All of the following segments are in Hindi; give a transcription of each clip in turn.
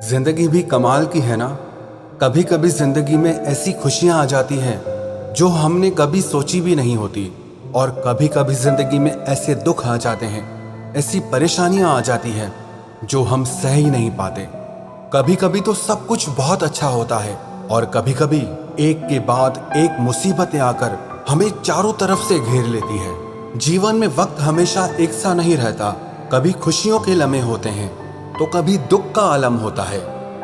जिंदगी भी कमाल की है ना। कभी कभी जिंदगी में ऐसी खुशियां आ जाती हैं जो हमने कभी सोची भी नहीं होती, और कभी कभी जिंदगी में ऐसे दुख आ जाते हैं, ऐसी परेशानियां आ जाती हैं जो हम सह ही नहीं पाते। कभी कभी तो सब कुछ बहुत अच्छा होता है, और कभी कभी एक के बाद एक मुसीबतें आकर हमें चारों तरफ से घेर लेती है। जीवन में वक्त हमेशा एक सा नहीं रहता। कभी खुशियों के लम्हे होते हैं तो कभी दुख का आलम होता है,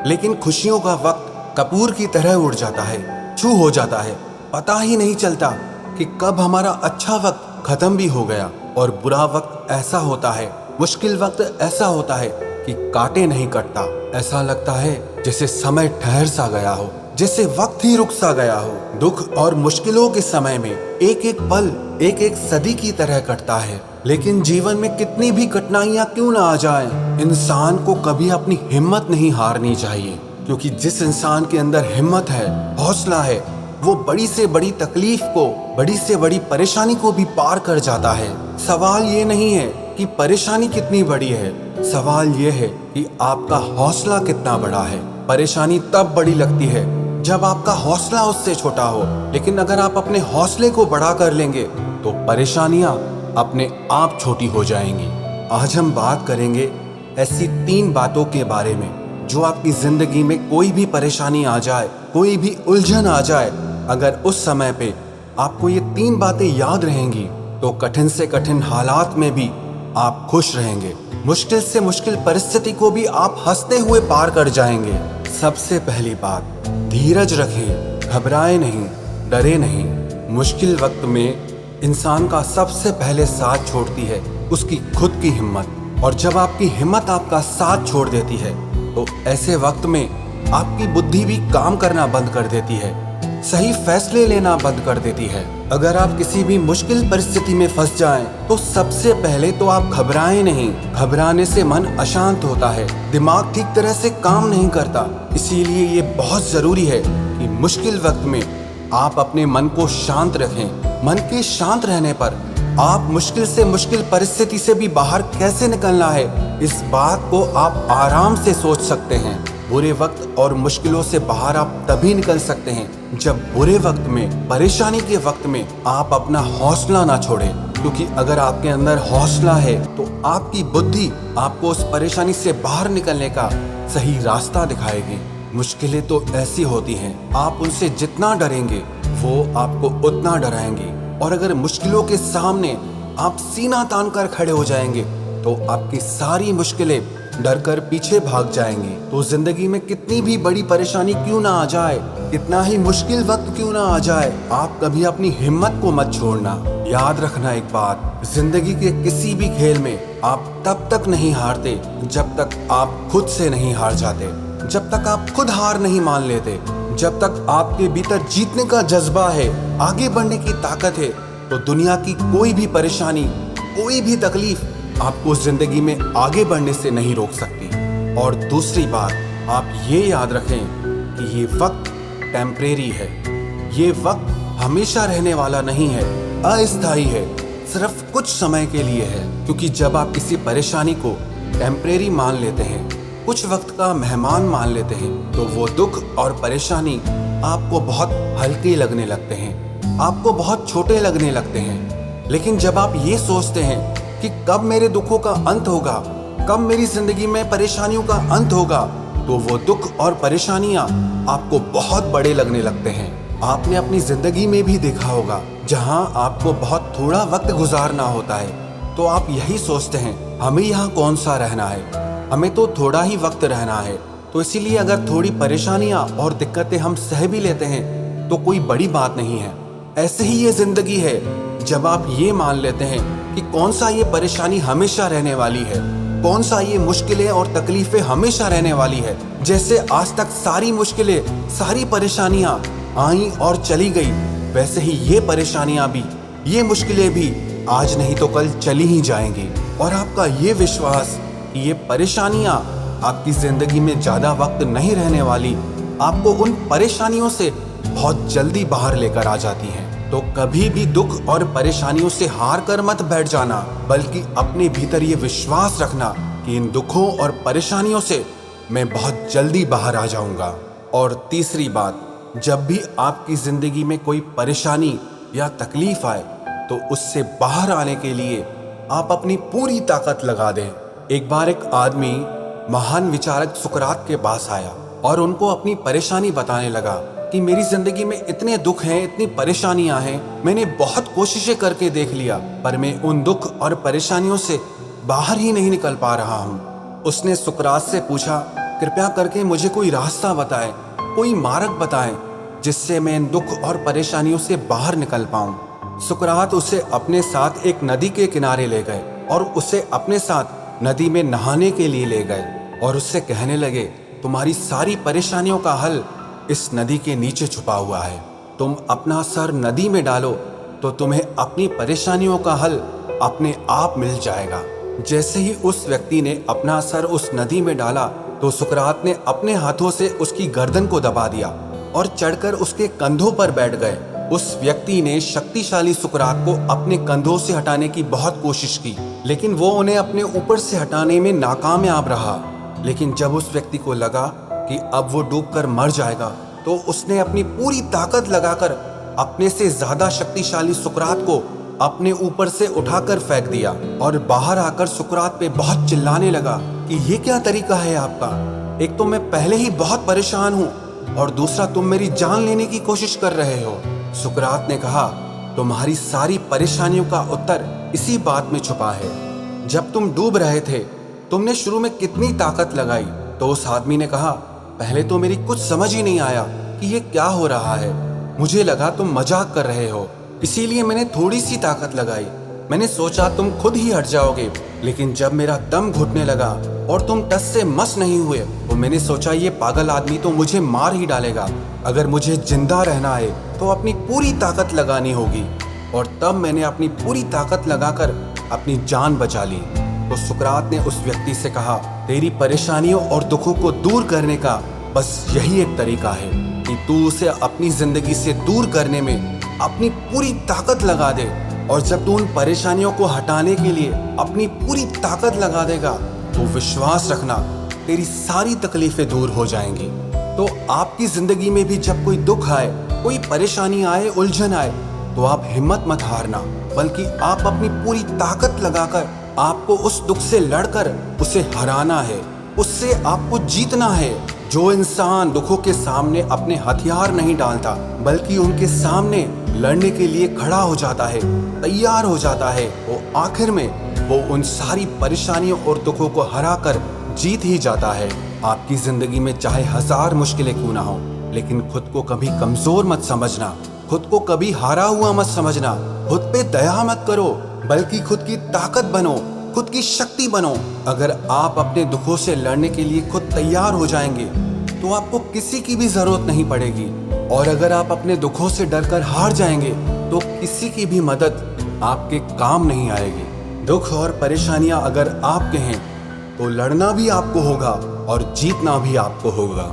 लेकिन खुशियों का वक्त कपूर की तरह उड़ जाता है, छू हो जाता है। पता ही नहीं चलता कि कब हमारा अच्छा वक्त खत्म भी हो गया, और बुरा वक्त ऐसा होता है, मुश्किल वक्त ऐसा होता है कि काटे नहीं कटता। ऐसा लगता है जैसे समय ठहर सा गया हो, जैसे वक्त ही रुक सा गया हो। दुख और मुश्किलों के समय में एक एक पल एक एक सदी की तरह कटता है। लेकिन जीवन में कितनी भी कठिनाइयां क्यों ना आ जाएं, इंसान को कभी अपनी हिम्मत नहीं हारनी चाहिए, क्योंकि जिस इंसान के अंदर हिम्मत है, हौसला है, वो बड़ी से बड़ी तकलीफ को, बड़ी से बड़ी परेशानी को भी पार कर जाता है। सवाल ये नहीं है कि परेशानी कितनी बड़ी है, सवाल ये है कि आपका हौसला कितना बड़ा है। परेशानी तब बड़ी लगती है जब आपका हौसला उससे छोटा हो, लेकिन अगर आप अपने हौसले को बड़ा कर लेंगे तो परेशानियां अपने आप छोटी हो जाएंगी। आज हम बात करेंगे ऐसी 3 बातों के बारे में जो आपकी जिंदगी में कोई भी परेशानी आ जाए, कोई भी उलझन आ जाए, अगर उस समय पे आपको ये 3 बातें याद रहेंगी तो कठिन से कठिन हालात में भी आप खुश रहेंगे। मुश्किल से मुश्किल परिस्थिति को भी आप हंसते हुए पार कर जाएंगे। सबसे पहली बात, धीरज रखें, घबराए नहीं, डरे नहीं। मुश्किल वक्त में इंसान का सबसे पहले साथ छोड़ती है उसकी खुद की हिम्मत, और जब आपकी हिम्मत आपका साथ छोड़ देती है तो ऐसे वक्त में आपकी बुद्धि भी काम करना बंद कर देती है, सही फैसले लेना बंद कर देती है। अगर आप किसी भी मुश्किल परिस्थिति में फंस जाएं तो सबसे पहले तो आप घबराएं नहीं। घबराने से मन अशांत होता है, दिमाग ठीक तरह से काम नहीं करता। इसीलिए ये बहुत जरूरी है कि मुश्किल वक्त में आप अपने मन को शांत रखें। मन के शांत रहने पर आप मुश्किल से मुश्किल परिस्थिति से भी बाहर कैसे निकलना है, इस बात को आप आराम से सोच सकते हैं। बुरे वक्त और मुश्किलों से बाहर आप तभी निकल सकते हैं जब बुरे वक्त में, परेशानी के वक्त में आप अपना हौसला ना छोड़ें, क्योंकि अगर आपके अंदर हौसला है तो आपकी बुद्धि आपको उस परेशानी से बाहर निकलने का सही रास्ता दिखाएगी। मुश्किलें तो ऐसी होती हैं, आप उनसे जितना डरेंगे वो आपको उतना डराएंगे, और अगर मुश्किलों के सामने आप सीना तान कर खड़े हो जाएंगे तो आपकी सारी मुश्किलें डर कर पीछे भाग जाएंगी। तो जिंदगी में कितनी भी बड़ी परेशानी क्यों ना आ जाए, कितना ही मुश्किल वक्त क्यों ना आ जाए, आप कभी अपनी हिम्मत को मत छोड़ना। याद रखना एक बात, जिंदगी के किसी भी खेल में आप तब तक नहीं हारते जब तक आप खुद से नहीं हार जाते, जब तक आप खुद हार नहीं मान लेते, जब तक आपके भीतर जीतने का जज्बा है, आगे बढ़ने की ताकत है, तो दुनिया की कोई भी परेशानी, कोई भी तकलीफ आपको जिंदगी में आगे बढ़ने से नहीं रोक सकती। और दूसरी बात, आप ये याद रखें कि ये वक्त टेम्परेरी है, ये वक्त हमेशा रहने वाला नहीं है, अस्थायी है, सिर्फ कुछ समय के लिए है। क्योंकि जब आप किसी परेशानी को टेम्परेरी मान लेते हैं, कुछ वक्त का मेहमान मान लेते हैं, तो वो दुख और परेशानी आपको बहुत हल्के लगने लगते हैं, आपको बहुत छोटे लगने लगते हैं। लेकिन जब आप ये सोचते हैं कि कब मेरे दुखों का अंत होगा, कब मेरी जिंदगी में परेशानियों का अंत होगा, तो वो दुख और परेशानियां आपको बहुत बड़े लगने लगते हैं। आपने अपनी जिंदगी में भी देखा होगा, जहां आपको बहुत थोड़ा वक्त गुजारना होता है तो आप यही सोचते हैं, हमें यहाँ कौन सा रहना है, हमें तो थोड़ा ही वक्त रहना है। तो इसीलिए अगर थोड़ी परेशानियां और दिक्कतें हम सह भी लेते हैं तो कोई बड़ी बात नहीं है। ऐसे ही ये जिंदगी है, जब आप ये मान लेते हैं कि कौन सा ये परेशानी हमेशा रहने वाली है, कौन सा ये मुश्किलें और तकलीफें हमेशा रहने वाली है। जैसे आज तक सारी मुश्किलें, सारी परेशानियां आई और चली गई, वैसे ही ये परेशानियां भी, ये मुश्किलें भी आज नहीं तो कल चली ही जाएंगी। और आपका ये विश्वास कि ये परेशानियां आपकी जिंदगी में ज्यादा वक्त नहीं रहने वाली, आपको उन परेशानियों से बहुत जल्दी बाहर लेकर आ जाती हैं। तो कभी भी दुख और परेशानियों से हार कर मत बैठ जाना, बल्कि अपने भीतर ये विश्वास रखना कि इन दुखों और परेशानियों से मैं बहुत जल्दी बाहर आ जाऊंगा। और तीसरी बात, जब भी आपकी जिंदगी में कोई परेशानी या तकलीफ आए तो उससे बाहर आने के लिए आप अपनी पूरी ताकत लगा दें। एक बार एक आदमी महान विचारक सुकरात के पास आया और उनको अपनी परेशानी बताने लगा कि मेरी जिंदगी में इतने दुख हैं, इतनी परेशानियां हैं, मैंने बहुत कोशिशें करके देख लिया, पर मैं उन दुख और परेशानियों से बाहर ही नहीं निकल पा रहा हूँ। उसने सुकरात से पूछा, कृपया करके मुझे कोई रास्ता बताएं, कोई मार्ग बताएं जिससे मैं इन दुख और परेशानियों से बाहर निकल पाऊं। सुकरात उसे अपने साथ एक नदी के किनारे ले गए और उसे अपने साथ नदी में नहाने के लिए ले गए और उससे कहने लगे, तुम्हारी सारी परेशानियों का हल इस नदी के नीचे छुपा हुआ है। तुम अपना सर नदी में डालो तो तुम्हें अपनी परेशानियों का हल अपने आप मिल जाएगा। जैसे ही उस व्यक्ति ने अपना सर उस नदी में डाला तो सुकरात ने अपने हाथों से उसकी गर्दन को दबा दिया और चढ़कर उसके कंधों पर बैठ गए। उस व्यक्ति ने शक्तिशाली सुकरात को अपने कंधों से हटाने की बहुत कोशिश की, लेकिन वो उन्हें अपने ऊपर से हटाने में नाकामयाब रहा। लेकिन जब उस व्यक्ति को लगा कि अब वो डूबकर मर जाएगा तो उसने अपनी पूरी ताकत लगाकर अपने से ज्यादा शक्तिशाली सुकरात को अपने ऊपर से उठाकर फेंक दिया और बाहर आकर सुकरात पे बहुत चिल्लाने लगा कि ये क्या तरीका है आपका? एक तो मैं पहले ही बहुत परेशान हूँ और दूसरा तुम मेरी जान लेने की कोशिश कर रहे हो। सुकरात ने कहा, तुम्हारी सारी परेशानियों का उत्तर इसी बात में छुपा है। जब तुम डूब रहे थे तुमने शुरू में कितनी ताकत लगाई? तो उस आदमी ने कहा, पहले तो मेरी कुछ समझ ही नहीं आया कि ये क्या हो रहा है। मुझे लगा तुम मजाक कर रहे हो, इसीलिए मैंने थोड़ी सी ताकत लगाई। मैंने सोचा तुम खुद ही हट जाओगे, लेकिन जब मेरा दम घुटने लगा और तुम टस से मस नहीं हुए तो मैंने सोचा ये पागल आदमी तो मुझे मार ही डालेगा। अगर मुझे जिंदा रहना है तो अपनी पूरी ताकत लगानी होगी। और तब मैंने अपनी पूरी ताकत लगाकर अपनी जान बचा ली। तो सुकरात ने उस व्यक्ति से कहा, तेरी परेशानियों और दुखों को दूर करने का बस यही एक तरीका है कि तू उसे अपनी जिंदगी से दूर करने में अपनी पूरी ताकत लगा दे। और जब तू उन परेशानियों को हटाने के लिए अपनी पूरी ताकत लगा देगा तो विश्वास रखना, तेरी सारी तकलीफें दूर हो जाएंगी। तो आपकी जिंदगी में भी जब कोई दुख आए, कोई परेशानी आए, उलझन आए, तो आप हिम्मत मत हारना, बल्कि आप अपनी पूरी ताकत लगाकर आपको उस दुख से लड़कर उसे हराना है, उससे आपको जीतना है। जो इंसान दुखों के सामने अपने हथियार नहीं डालता बल्कि उनके सामने लड़ने के लिए खड़ा हो जाता है, तैयार हो जाता है, वो आखिर में वो उन सारी परेशानियों और दुखों को हराकर जीत ही जाता है। आपकी जिंदगी में चाहे 1000 मुश्किलें क्यों ना हो, लेकिन खुद को कभी कमजोर मत समझना, खुद को कभी हारा हुआ मत समझना, खुद पे दया मत करो, बल्कि खुद की ताकत बनो, खुद की शक्ति बनो। अगर आप अपने दुखों से लड़ने के लिए खुद तैयार हो जाएंगे तो आपको किसी की भी जरूरत नहीं पड़ेगी। और अगर आप अपने दुखों से डरकर हार जाएंगे तो किसी की भी मदद आपके काम नहीं आएगी। दुख और परेशानियां अगर आपके हैं तो लड़ना भी आपको होगा और जीतना भी आपको होगा।